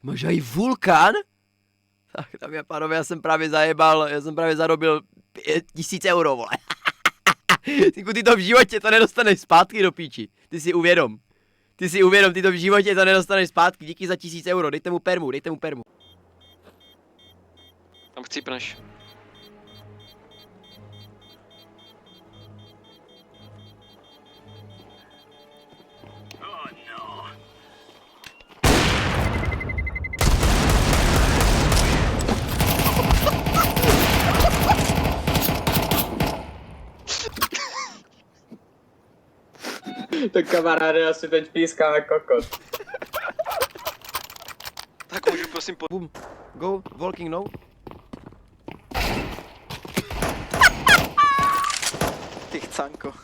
Máš i vulkán? Tak tam je, pánové, já jsem právě zarobil 1000 euro, vole. Ty to v životě to nedostaneš zpátky do píči. Ty si uvědom, ty to v životě to nedostaneš zpátky. Díky za 1000 euro, dejte mu permu. Tam chcípneš. Tak kamaráde, asi teď pískáme kokot. Tak můžu prosím Boom, go, walking no. Ty chcánko.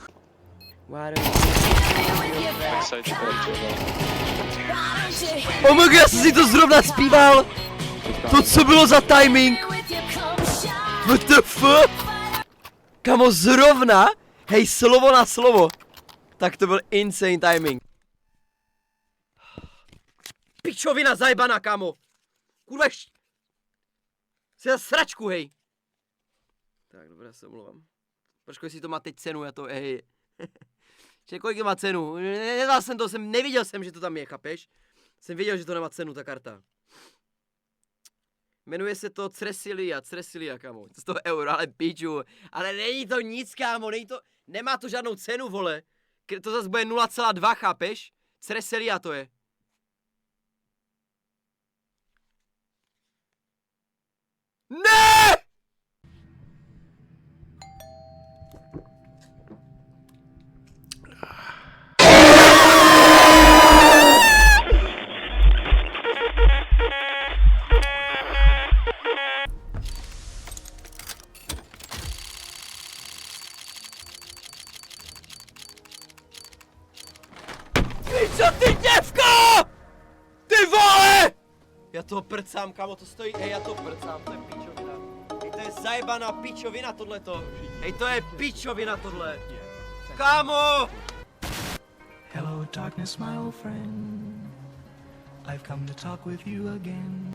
OMG, já jsem si to zrovna zpíval! To co bylo za timing? What the fuck? Kamo, zrovna? Hej, slovo na slovo. Tak to byl insane timing. Pičovina zajebaná, kámo. Kurva, jsi za sračku, hej. Tak, dobré, se omlouvám. Počkej, si to má teď cenu, já to, hej. Čiže kolik má cenu? Neviděl jsem, že to tam je, chápeš? Jsem věděl, že to nemá cenu, ta karta. Jmenuje se to Cresilia, kámo. 100 euro, ale piču. Ale není to nic, kámo, nemá to žádnou cenu, vole. To zase bude 0,2, chápeš? Cresilia to je. Ne! Co ty, děvko? Ty vole! Já toho prcám, kámo, to stojí, hej, já to prcám, to je pičovina. Hej, to je zajebaná pičovina tohleto. Hej, to je pičovina tohle. Kámo! Hello darkness, my old friend. I've come to talk with you again.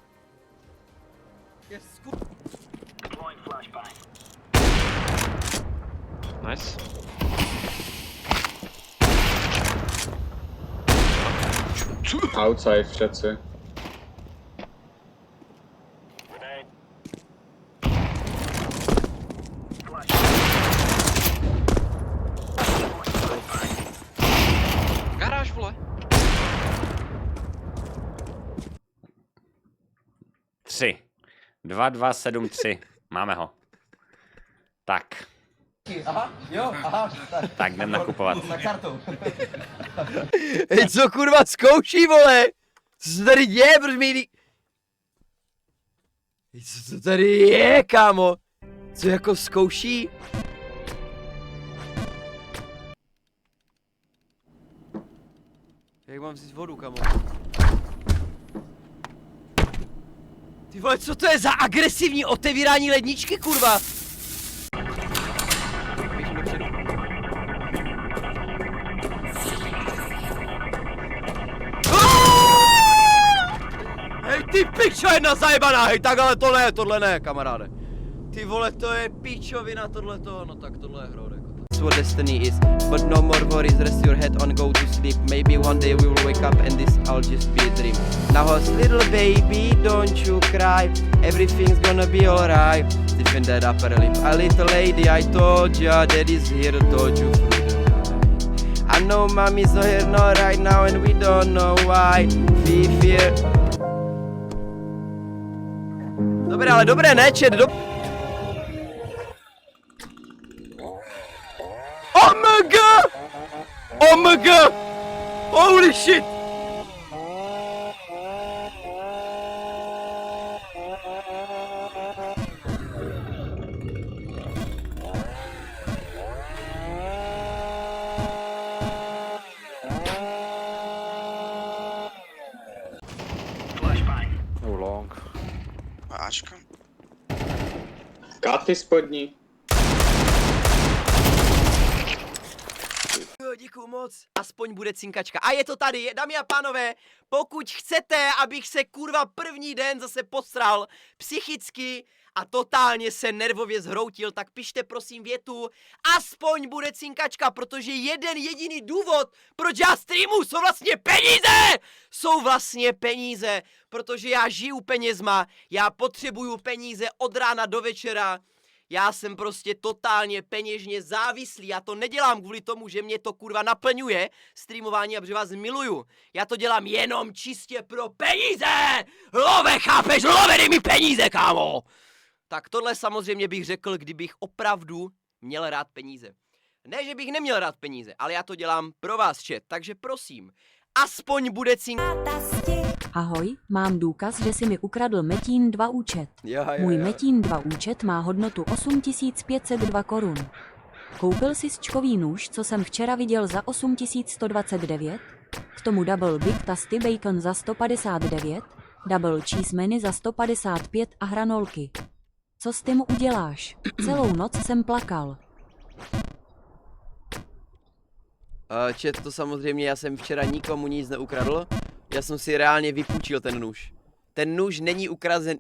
Nice. Outside všetci. Garáž, vole. 3. 2, 2, 7, 3. Máme ho. Tak. Aha, jo, aha. Tak jdem nakupovat. Na kartu. Hej, co kurva zkouší, vole? Co se tady děje, proč mi... Hej, co to tady je, kámo? Co jako zkouší? Jak mám vzít vodu, kámo? Ty vole, co to je za agresivní otevírání ledničky, kurva? Hej, ty pičo, jedna zajebaná, hej, tak ale tohle ne, kamaráde. Ty vole, to je pičovina, tohleto, no tak tohle je hrot, jako. That's what destiny is, but no more worries, rest your head on, go to sleep. Maybe one day we will wake up and this all just be a dream. Now hush, little baby, don't you cry, everything's gonna be alright. Stiffen that upper lip, a little lady, I told ya, daddy's here, told you through the night. I know mommy's not here, not right now, and we don't know why. Fear. Dobré, ale dobré, ne, chat, OMG! OMG! Holy shit! No long. Ačka. Katy spodní. Jo, děkuju moc. pomoct, aspoň bude cinkačka. A je to tady, dámy a pánové, pokud chcete, abych se kurva první den zase posral psychicky a totálně se nervově zhroutil, tak pište prosím větu, aspoň bude cinkačka, protože jeden jediný důvod, proč já streamu, jsou vlastně peníze! Jsou vlastně peníze, protože já žiju penězma, já potřebuju peníze od rána do večera, já jsem prostě totálně peněžně závislý, já to nedělám kvůli tomu, že mě to kurva naplňuje streamování a že vás miluju. Já to dělám jenom čistě pro peníze! Love, chápeš? Love, dej mi peníze, kámo! Tak tohle samozřejmě bych řekl, kdybych opravdu měl rád peníze. Ne, že bych neměl rád peníze, ale já to dělám pro vás, chat, takže prosím, aspoň bude Ahoj, mám důkaz, že si mi ukradl Metín 2 účet. Jo. Můj Metín 2 účet má hodnotu 8502 korun. Koupil si čkový nůž, co jsem včera viděl za 8129, k tomu double big tasty bacon za 159, double cheese menu za 155 a hranolky. Co s tím uděláš? Celou noc jsem plakal. Chat, to samozřejmě, já jsem včera nikomu nic neukradl, já jsem si reálně vypůjčil ten nůž. Ten nůž není ukraden,